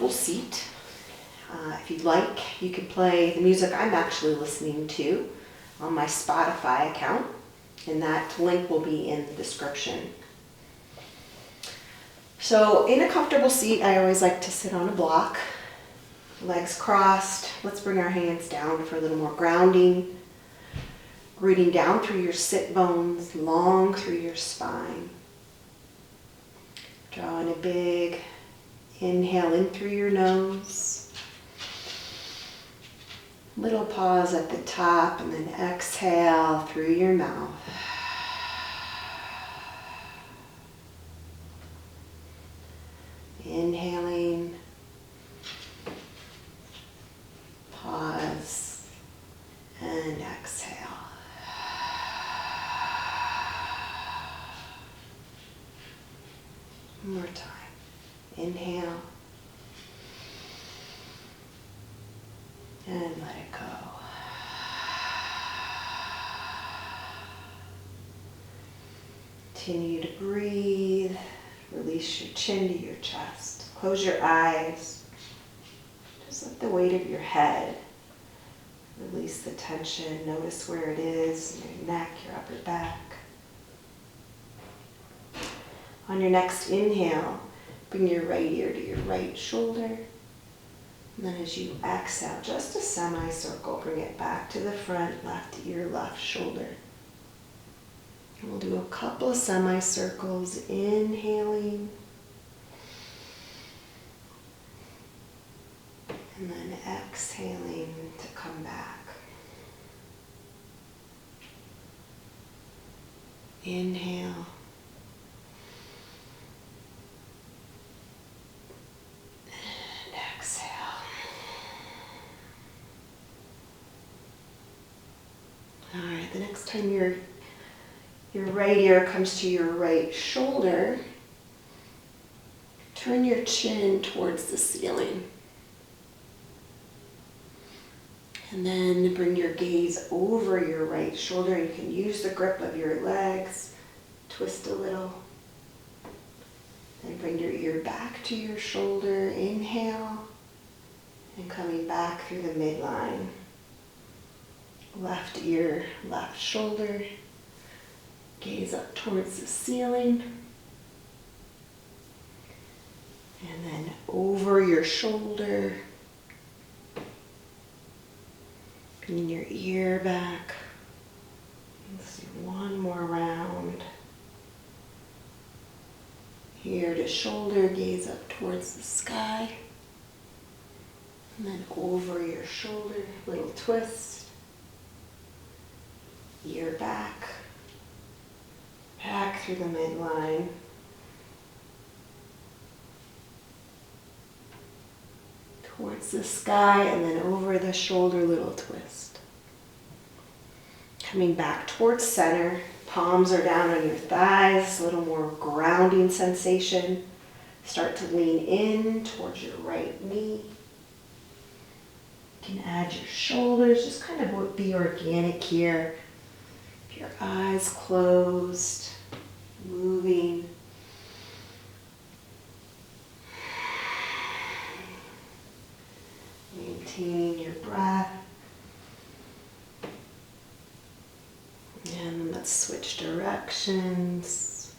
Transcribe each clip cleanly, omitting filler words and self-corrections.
comfortable seat. If you'd like, you can play the music I'm actually listening to on my Spotify account, and that link will be in the description. So in a comfortable seat, I always like to sit on a block, legs crossed. Let's bring our hands down for a little more grounding. Rooting down through your sit bones, long through your spine. Drawing a big inhale in through your nose. Little pause at the top, and then exhale through your mouth. Inhaling, pause, and exhale. One more time. Inhale, and let it go. Continue to breathe. Release your chin to your chest. Close your eyes. Just let the weight of your head release the tension. Notice where it is in your neck, your upper back. On your next inhale, bring your right ear to your right shoulder. And then as you exhale, just a semicircle, bring it back to the front, left ear, left shoulder. And we'll do a couple of semicircles, inhaling. And then exhaling to come back. Inhale. And exhale. All right, the next time your right ear comes to your right shoulder, turn your chin towards the ceiling. And then bring your gaze over your right shoulder. You can use the grip of your legs, twist a little. Then bring your ear back to your shoulder, inhale, and coming back through the midline. Left ear, left shoulder. Gaze up towards the ceiling. And then over your shoulder. Bring your ear back. Let's do one more round. Ear to shoulder, gaze up towards the sky. And then over your shoulder, little twist. Ear back. Back through the midline. Towards the sky, and then over the shoulder, little twist. Coming back towards center, palms are down on your thighs, a little more grounding sensation. Start to lean in towards your right knee. You can add your shoulders, just kind of be organic here. Keep your eyes closed, moving. Maintaining your breath. And let's switch directions.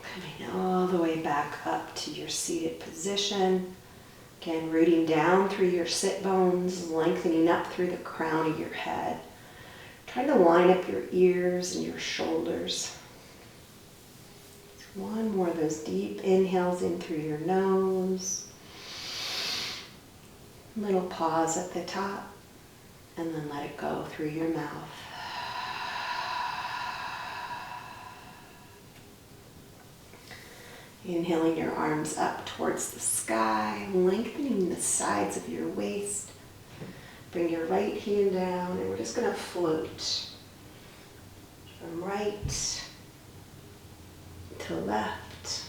Coming all the way back up to your seated position. Again, rooting down through your sit bones, lengthening up through the crown of your head. Trying to line up your ears and your shoulders. One more of those deep inhales in through your nose. Little pause at the top, and then let it go through your mouth. Inhaling your arms up towards the sky, lengthening the sides of your waist. Bring your right hand down, and we're just going to float from right to left.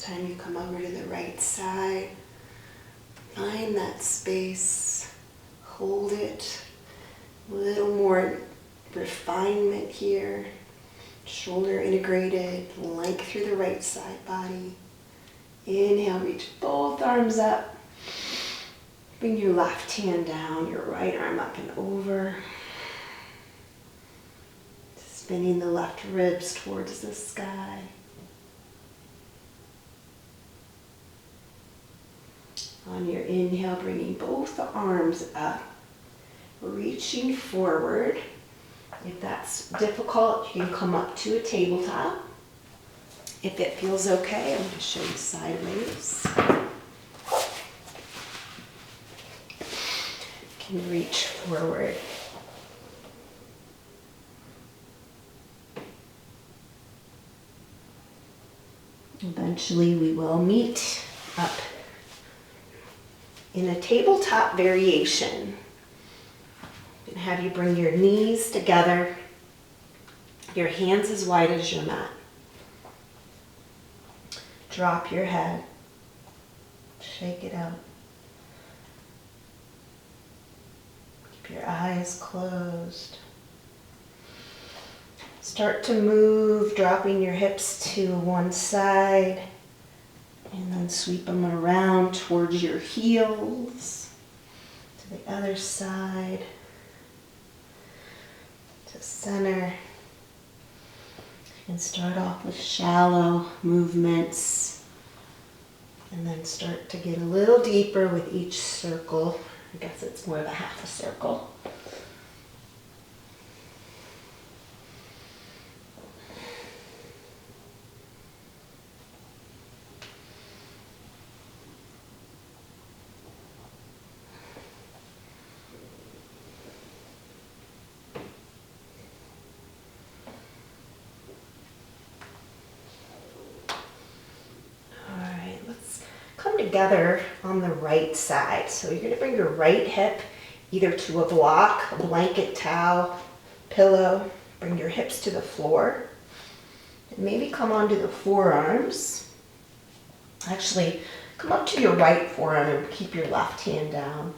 time you come over to the right side, find that space, hold it. A little more refinement here. Shoulder integrated, length through the right side body. Inhale, reach both arms up. Bring your left hand down, your right arm up and over. Spinning the left ribs towards the sky. On your inhale, bringing both the arms up, reaching forward. If that's difficult, you can come up to a tabletop. If it feels okay, I'm going to show you sideways. You can reach forward. Eventually we will meet up in a tabletop variation. I'm going to have you bring your knees together, your hands as wide as your mat. Drop your head, shake it out. Keep your eyes closed. Start to move, dropping your hips to one side, and then sweep them around towards your heels, to the other side, to center. You can start off with shallow movements, and then start to get a little deeper with each circle. I guess it's more of a half a circle. Together on the right side. So you're going to bring your right hip either to a block, a blanket, towel, pillow. Bring your hips to the floor. And maybe come onto the forearms. Actually, come up to your right forearm and keep your left hand down.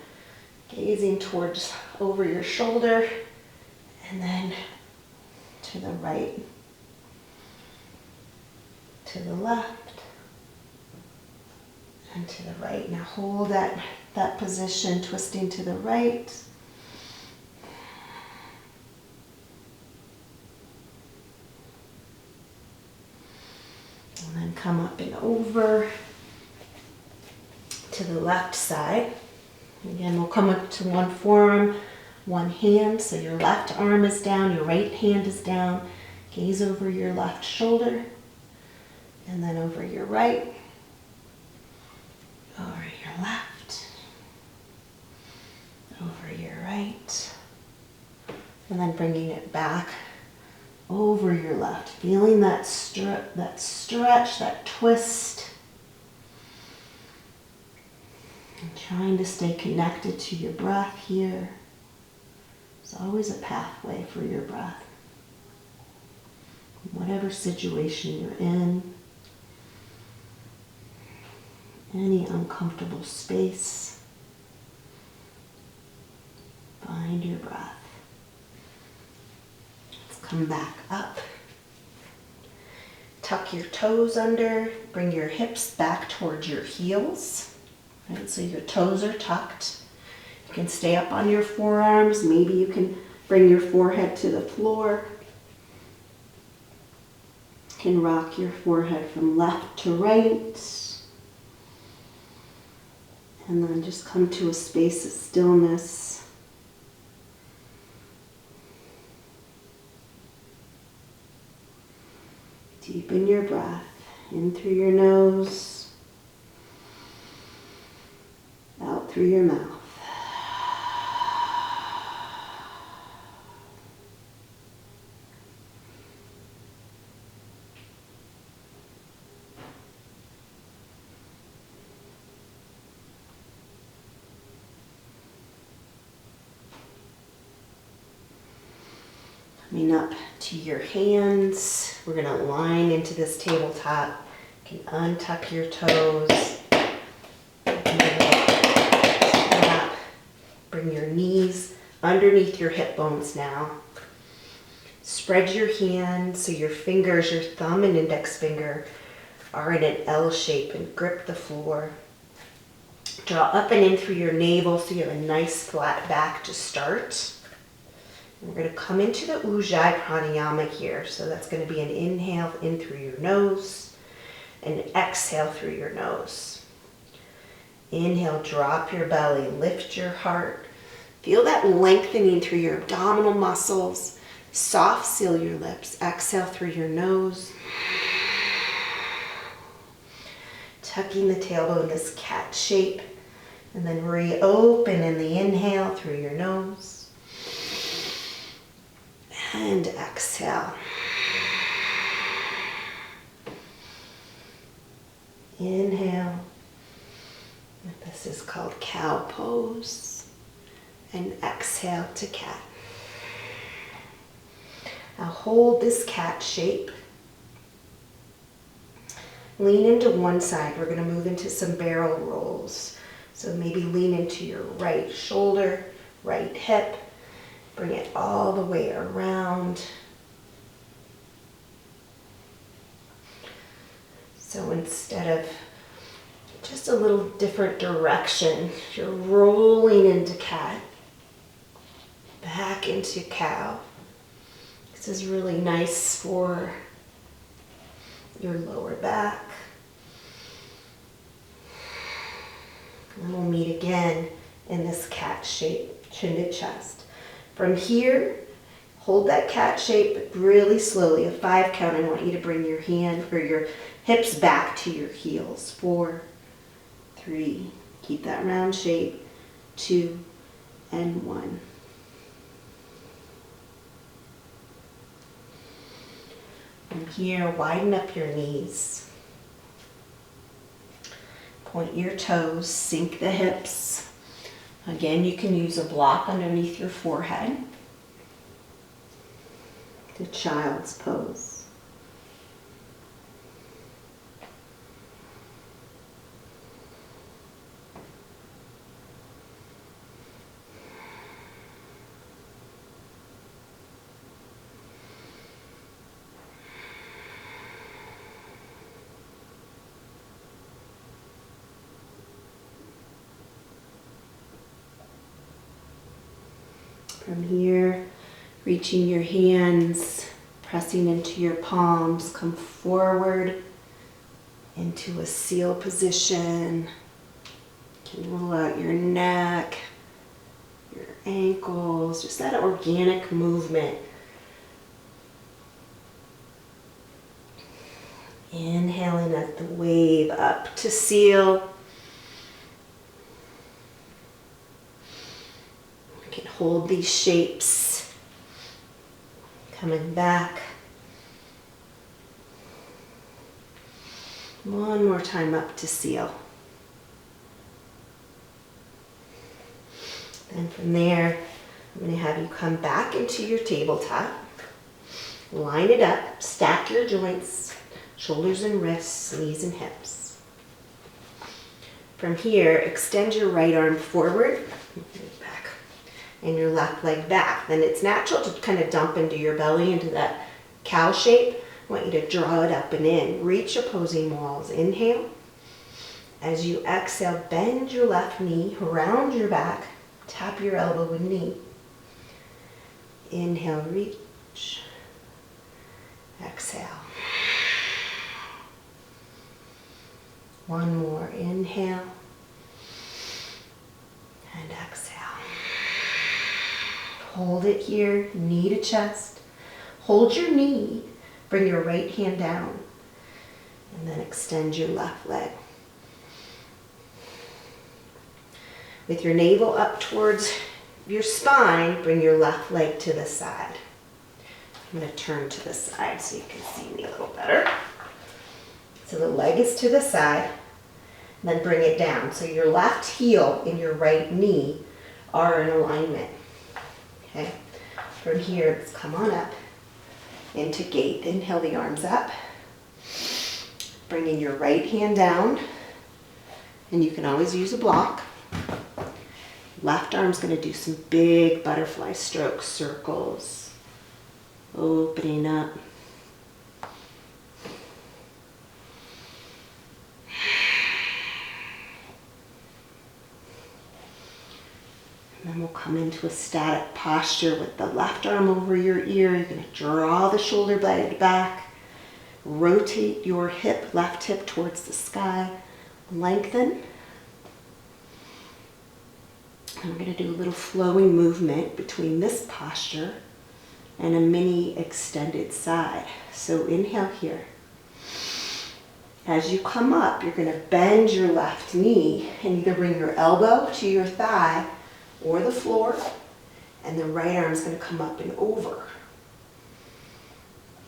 Gazing towards over your shoulder and then to the right, to the left, and to the right. Now hold that position, twisting to the right. And then come up and over to the left side. Again, we'll come up to one forearm, one hand. So your left arm is down, your right hand is down. Gaze over your left shoulder and then over your right. Over your left, over your right, and then bringing it back over your left, feeling that stretch, that twist, and trying to stay connected to your breath here. There's always a pathway for your breath. Whatever situation you're in, any uncomfortable space, find your breath. Let's come back up. Tuck your toes under, bring your hips back towards your heels. Right, so your toes are tucked. You can stay up on your forearms. Maybe you can bring your forehead to the floor. You can rock your forehead from left to right. And then just come to a space of stillness. Deepen your breath in through your nose, out through your mouth. Coming up to your hands, we're going to line into this tabletop You can untuck your toes. Up. Bring your knees underneath your hip bones now. Spread your hands so your fingers, your thumb and index finger, are in an L shape and grip the floor. Draw up and in through your navel so you have a nice flat back to start. And we're going to come into the ujjayi pranayama here. So that's going to be an inhale in through your nose and an exhale through your nose. Inhale, drop your belly, lift your heart. Feel that lengthening through your abdominal muscles. Soft seal your lips. Exhale through your nose. Tucking the tailbone, this cat shape. And then reopen in the inhale through your nose. And exhale. Inhale. This is called cow pose. And exhale to cat. Now hold this cat shape. Lean into one side. We're going to move into some barrel rolls. So maybe lean into your right shoulder, right hip. Bring it all the way around. So instead of just a little different direction, you're rolling into cat, back into cow. This is really nice for your lower back. And we'll meet again in this cat shape, chin to chest. From here, hold that cat shape, but really slowly, a 5 count. I want you to bring your hand or your hips back to your heels. 4, 3, keep that round shape, 2, and 1. From here, widen up your knees. Point your toes, sink the hips. Again, you can use a block underneath your forehead. To child's pose. From here, reaching your hands, pressing into your palms, come forward into a seal position. You can roll out your neck, your ankles, just that organic movement. Inhaling at the wave up to seal. Hold these shapes, coming back. One more time up to seal. Then from there, I'm going to have you come back into your tabletop. Line it up, stack your joints, shoulders and wrists, knees and hips. From here, extend your right arm forward. And your left leg back. Then it's natural to kind of dump into your belly, into that cow shape. I want you to draw it up and in. Reach opposing walls. Inhale. As you exhale, bend your left knee around your back. Tap your elbow and knee. Inhale, reach. Exhale. One more. Inhale. And exhale. Hold it here, knee to chest. Hold your knee, bring your right hand down, and then extend your left leg. With your navel up towards your spine, bring your left leg to the side. I'm going to turn to the side so you can see me a little better. So the leg is to the side, then bring it down. So your left heel and your right knee are in alignment. Okay, from here, let's come on up into gate. Inhale the arms up. Bringing your right hand down, and you can always use a block. Left arm's going to do some big butterfly strokes, circles, opening up. And then we'll come into a static posture with the left arm over your ear. You're going to draw the shoulder blade back. Rotate your hip, left hip towards the sky. Lengthen. And we're going to do a little flowing movement between this posture and a mini extended side. So inhale here. As you come up, you're going to bend your left knee and either bring your elbow to your thigh or the floor, and the right arm is going to come up and over.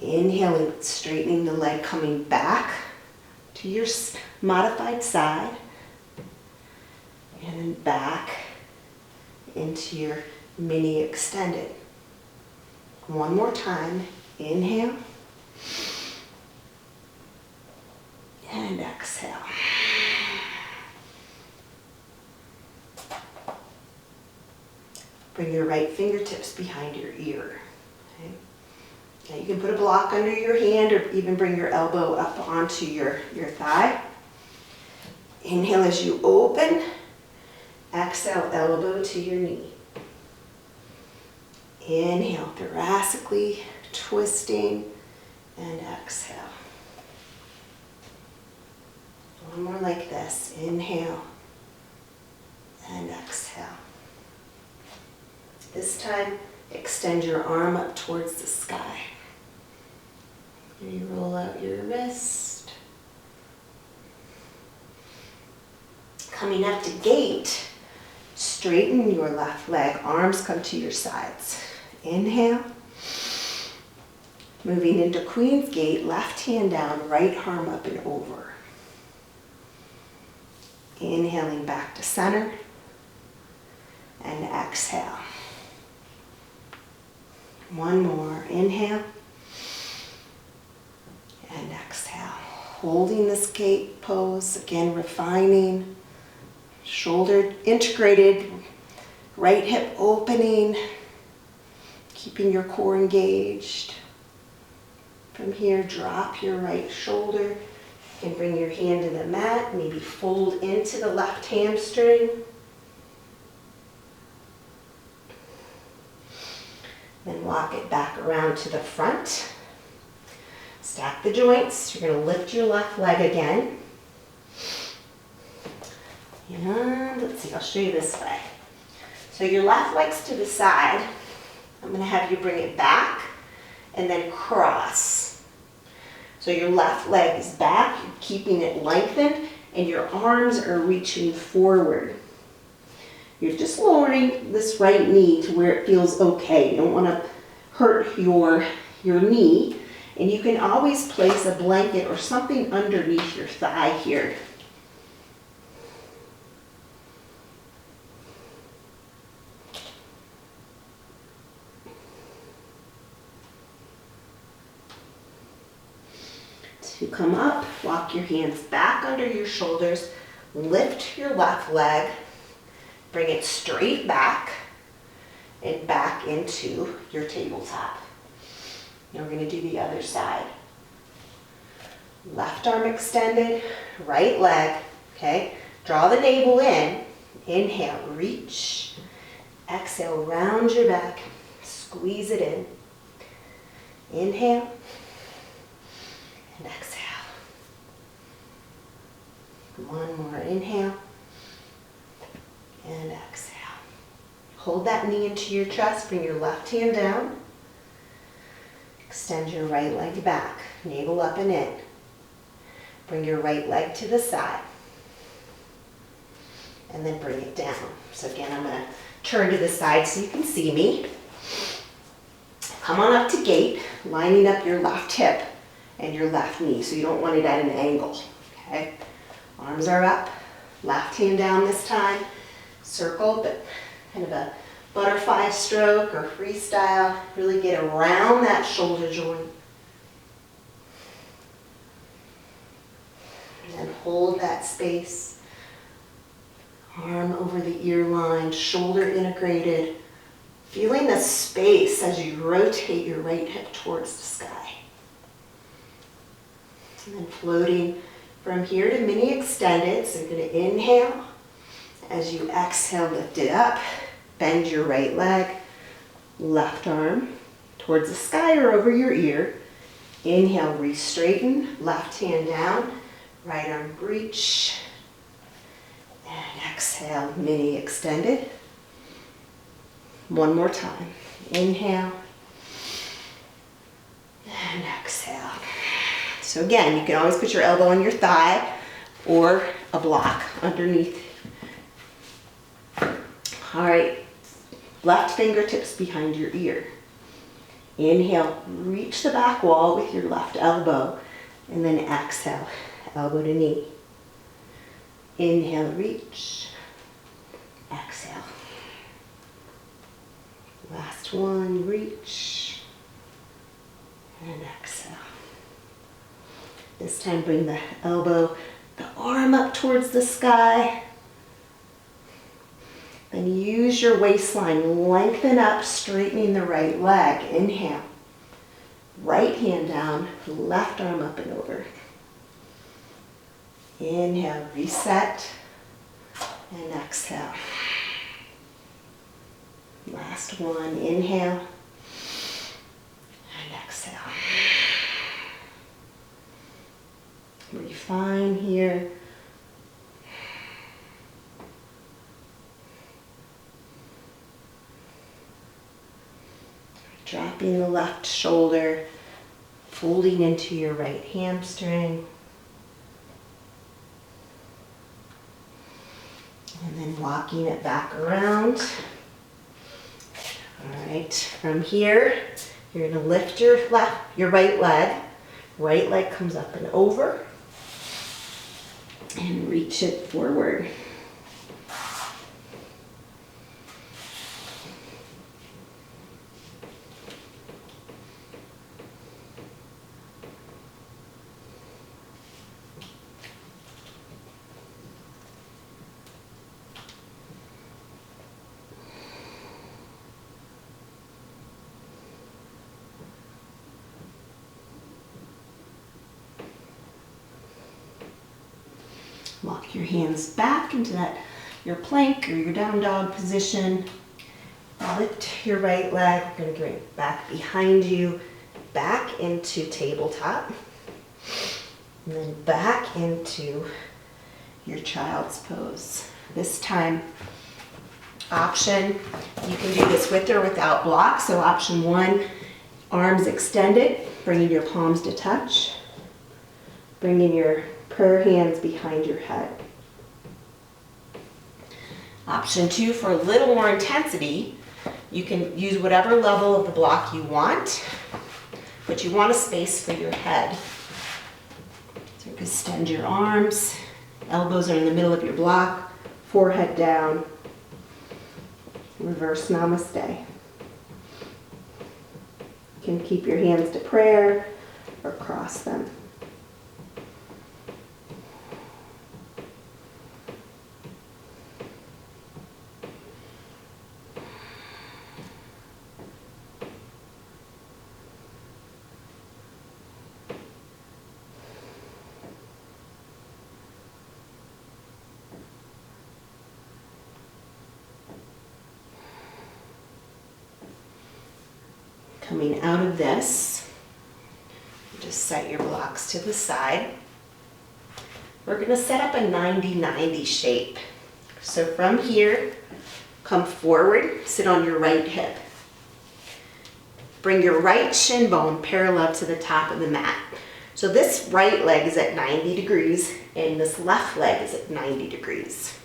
Inhaling, straightening the leg, coming back to your modified side, and then back into your mini extended. One more time. Inhale and exhale. Bring your right fingertips behind your ear. Okay? Now you can put a block under your hand or even bring your elbow up onto your thigh. Inhale as you open. Exhale, elbow to your knee. Inhale, thoracically twisting, and exhale. One more like this. Inhale and exhale. This time, extend your arm up towards the sky. You roll out your wrist. Coming up to gate, straighten your left leg, arms come to your sides. Inhale. Moving into Queen's Gate, left hand down, right arm up and over. Inhaling back to center. And exhale. One more. Inhale. And exhale. Holding this gate pose, again refining. Shoulder integrated, right hip opening, keeping your core engaged. From here, drop your right shoulder and bring your hand to the mat, maybe fold into the left hamstring. Then walk it back around to the front. Stack the joints. You're going to lift your left leg again. And let's see, I'll show you this way. So your left leg's to the side. I'm going to have you bring it back and then cross. So your left leg is back, you're keeping it lengthened, and your arms are reaching forward. You're just lowering this right knee to where it feels okay. You don't want to hurt your knee. And you can always place a blanket or something underneath your thigh here. To come up, walk your hands back under your shoulders, lift your left leg, bring it straight back and back into your tabletop. Now we're going to do the other side. Left arm extended, right leg, okay? Draw the navel in, inhale, reach, exhale, round your back, squeeze it in. Inhale. And exhale. One more inhale. And exhale. Hold that knee into your chest. Bring your left hand down. Extend your right leg back. Navel up and in. Bring your right leg to the side. And then bring it down. So again, I'm going to turn to the side so you can see me. Come on up to gate, lining up your left hip and your left knee, so you don't want it at an angle, okay? Arms are up, left hand down this time, circle, but kind of a butterfly stroke or freestyle. Really get around that shoulder joint. hold that space. Arm over the ear line, shoulder integrated. Feeling the space as you rotate your right hip towards the sky. And then floating from here to mini extended. So you're going to inhale. As you exhale, lift it up. Bend your right leg. Left arm towards the sky or over your ear. Inhale, re-straighten. Left hand down. Right arm reach. And exhale, mini extended. One more time. Inhale. And exhale. So again, you can always put your elbow on your thigh or a block underneath. All right. Left fingertips behind your ear. Inhale, reach the back wall with your left elbow. And then exhale, elbow to knee. Inhale, reach. Exhale. Last one, reach. And exhale. This time bring the elbow, the arm up towards the sky. Then use your waistline, lengthen up, straightening the right leg. Inhale. Right hand down, left arm up and over. Inhale, reset, and exhale. Last one, inhale, and exhale. Refine here. Dropping the left shoulder, folding into your right hamstring. And then walking it back around. All right, from here, you're gonna lift your right leg. Right leg comes up and over. And reach it forward. Walk your hands back into your plank or your down dog position. Lift your right leg. We're going to bring it back behind you, back into tabletop. And then back into your child's pose. This time, option, you can do this with or without blocks. So option one, arms extended, bringing your palms to touch. Bringing your prayer hands behind your head. Option two, for a little more intensity, you can use whatever level of the block you want, but you want a space for your head. So extend your arms, elbows are in the middle of your block, forehead down, reverse namaste. You can keep your hands to prayer or cross them. Coming out of this, just set your blocks to the side. We're going to set up a 90-90 shape. So from here, come forward, sit on your right hip. Bring your right shin bone parallel to the top of the mat. So this right leg is at 90 degrees and this left leg is at 90 degrees.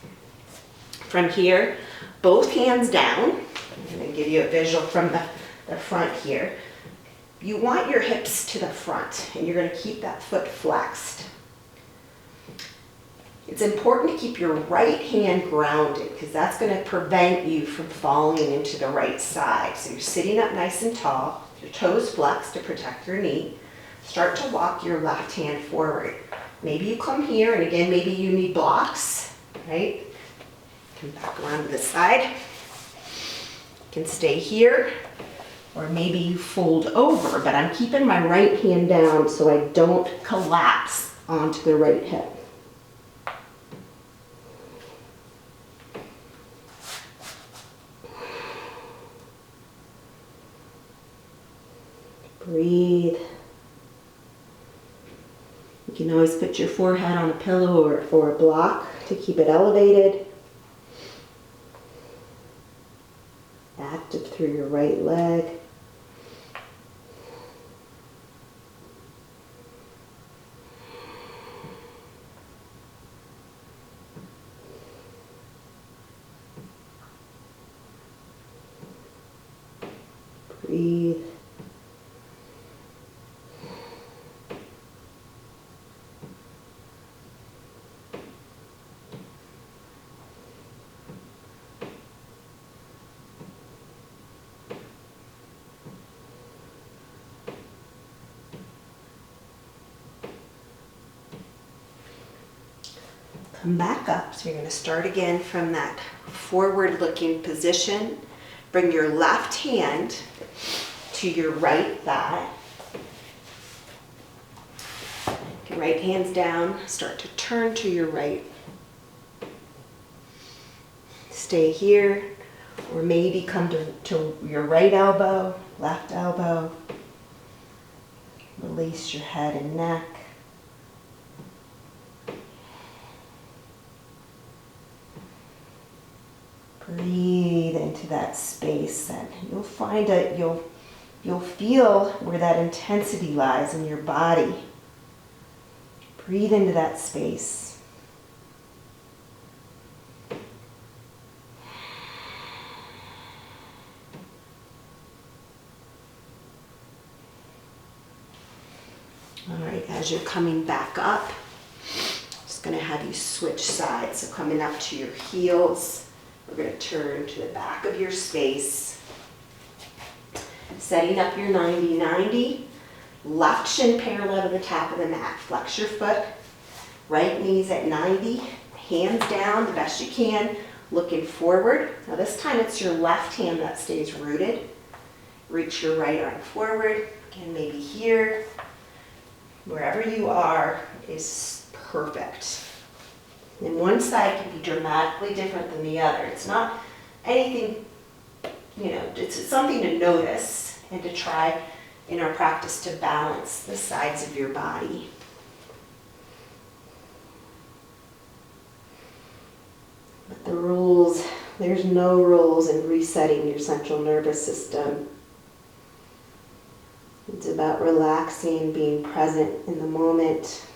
From here, both hands down. I'm going to give you a visual from the front here. You want your hips to the front and you're going to keep that foot flexed. It's important to keep your right hand grounded because that's going to prevent you from falling into the right side. So you're sitting up nice and tall, your toes flexed to protect your knee. Start to walk your left hand forward. Maybe you come here, and again, maybe you need blocks, right? Come back around to this side. You can stay here, or maybe you fold over, but I'm keeping my right hand down so I don't collapse onto the right hip. Breathe. You can always put your forehead on a pillow or a block to keep it elevated. Active through your right leg. Breathe. Come back up. So you're going to start again from that forward-looking position. Bring your left hand to your right thigh. Your right hand's down. Start to turn to your right. Stay here, or maybe come to your right elbow, left elbow. Release your head and neck. Breathe into that space, and you'll find that you'll feel where that intensity lies in your body. Breathe into that space. All right, as you're coming back up, just going to have you switch sides. So coming up to your heels. We're going to turn to the back of your space, setting up your 90-90, left shin parallel to the top of the mat. Flex your foot, right knee's at 90, hands down the best you can, looking forward. Now this time it's your left hand that stays rooted. Reach your right arm forward, again maybe here. Wherever you are is perfect. And one side can be dramatically different than the other. It's not anything, it's something to notice and to try in our practice to balance the sides of your body. But the rules, there's no rules in resetting your central nervous system. It's about relaxing, being present in the moment.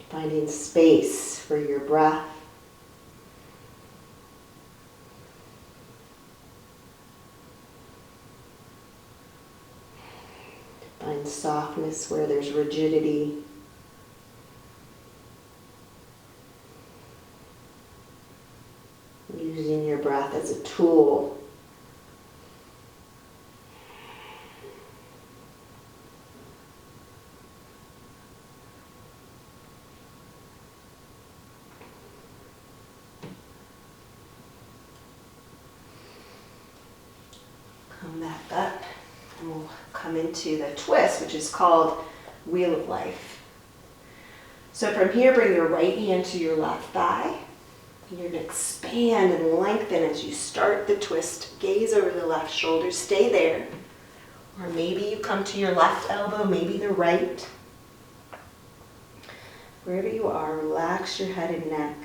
Finding space for your breath. Find softness where there's rigidity. Using your breath as a tool. Come back up, and we'll come into the twist, which is called Wheel of Life. So from here, bring your right hand to your left thigh. You're going to expand and lengthen as you start the twist. Gaze over the left shoulder, stay there. Or maybe you come to your left elbow, maybe the right. Wherever you are, relax your head and neck.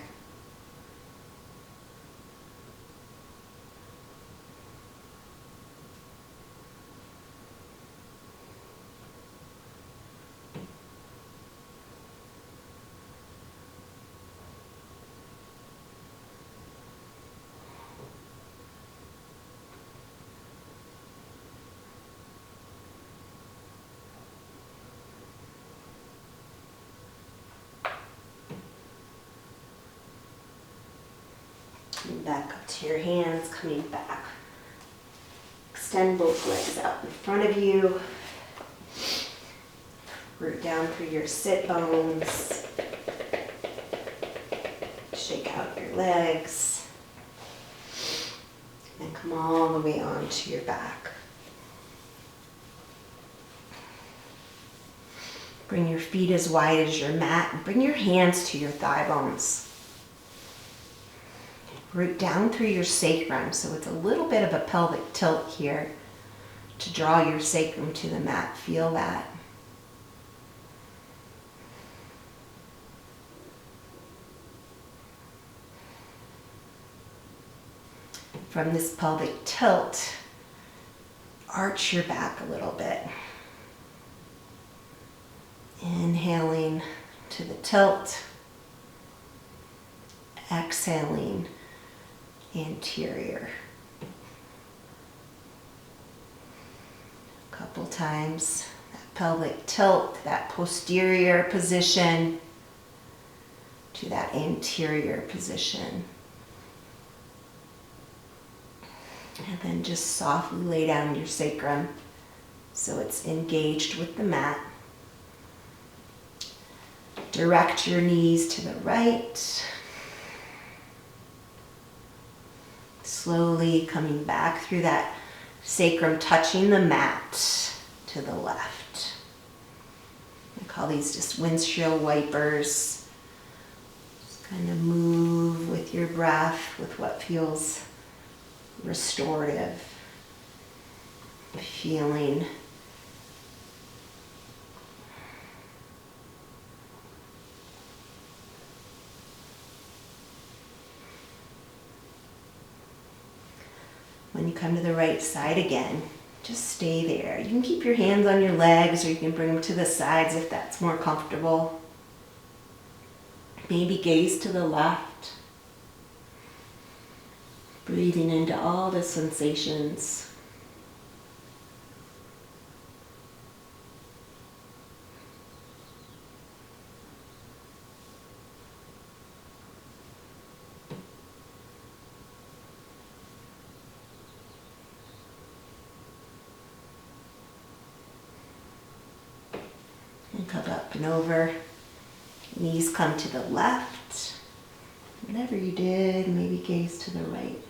Back up to your hands, coming back. Extend both legs out in front of you. Root down through your sit bones. Shake out your legs. And come all the way onto your back. Bring your feet as wide as your mat and bring your hands to your thigh bones. Root down through your sacrum, so it's a little bit of a pelvic tilt here to draw your sacrum to the mat. Feel that. From this pelvic tilt, arch your back a little bit. Inhaling to the tilt, exhaling anterior. A couple times, that pelvic tilt, that posterior position to that anterior position. And then just softly lay down your sacrum so it's engaged with the mat. Direct your knees to the right. Slowly coming back through that sacrum, touching the mat to the left. I call these just windshield wipers. Just kind of move with your breath, with what feels restorative. Feeling when you come to the right side again, just stay there. You can keep your hands on your legs or you can bring them to the sides if that's more comfortable. Maybe gaze to the left. Breathing into all the sensations. And come up and over. Knees come to the left. Whatever you did, maybe gaze to the right.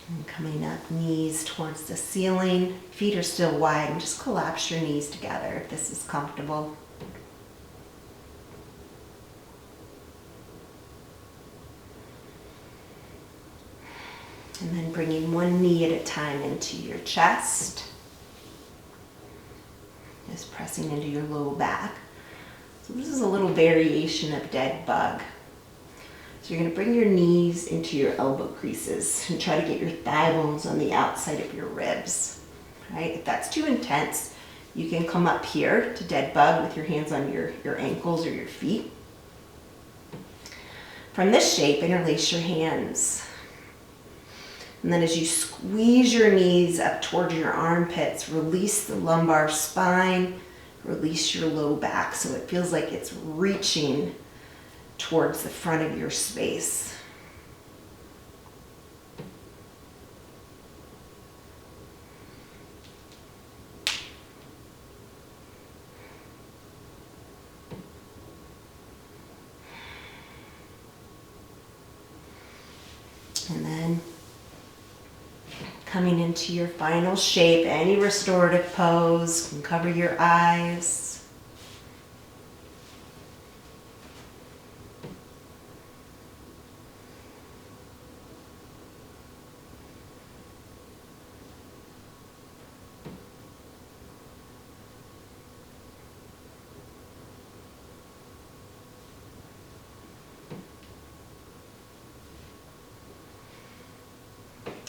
And coming up, knees towards the ceiling. Feet are still wide, and just collapse your knees together if this is comfortable. And then bringing one knee at a time into your chest. Just pressing into your low back. So this is a little variation of dead bug. So you're going to bring your knees into your elbow creases and try to get your thigh bones on the outside of your ribs. Right? If that's too intense, you can come up here to dead bug with your hands on your ankles or your feet. From this shape, interlace your hands. And then as you squeeze your knees up towards your armpits, release the lumbar spine, release your low back so it feels like it's reaching towards the front of your space. And then coming into your final shape, any restorative pose, can cover your eyes.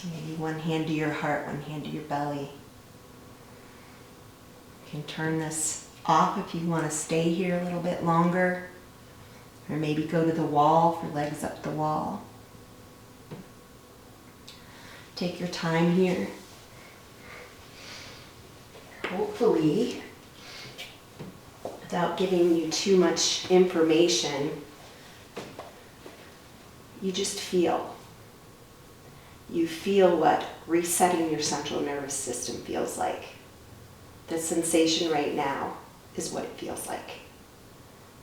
Maybe one hand to your heart, one hand to your belly. You can turn this off if you want to stay here a little bit longer. Or maybe go to the wall for legs up the wall. Take your time here. Hopefully, without giving you too much information, you just feel. You feel what resetting your central nervous system feels like. The sensation right now is what it feels like.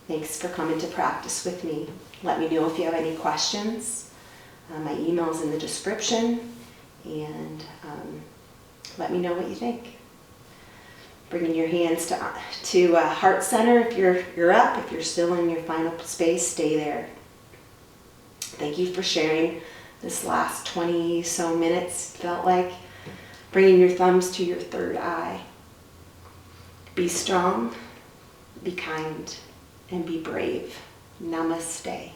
Thanks for coming to practice with me. Let me know if you have any questions. My email's in the description, and let me know what you think. Bringing your hands to heart center if you're up. If you're still in your final space, stay there. Thank you for sharing this last 20 so minutes. Felt like bringing your thumbs to your third eye. Be strong, be kind, and be brave. Namaste.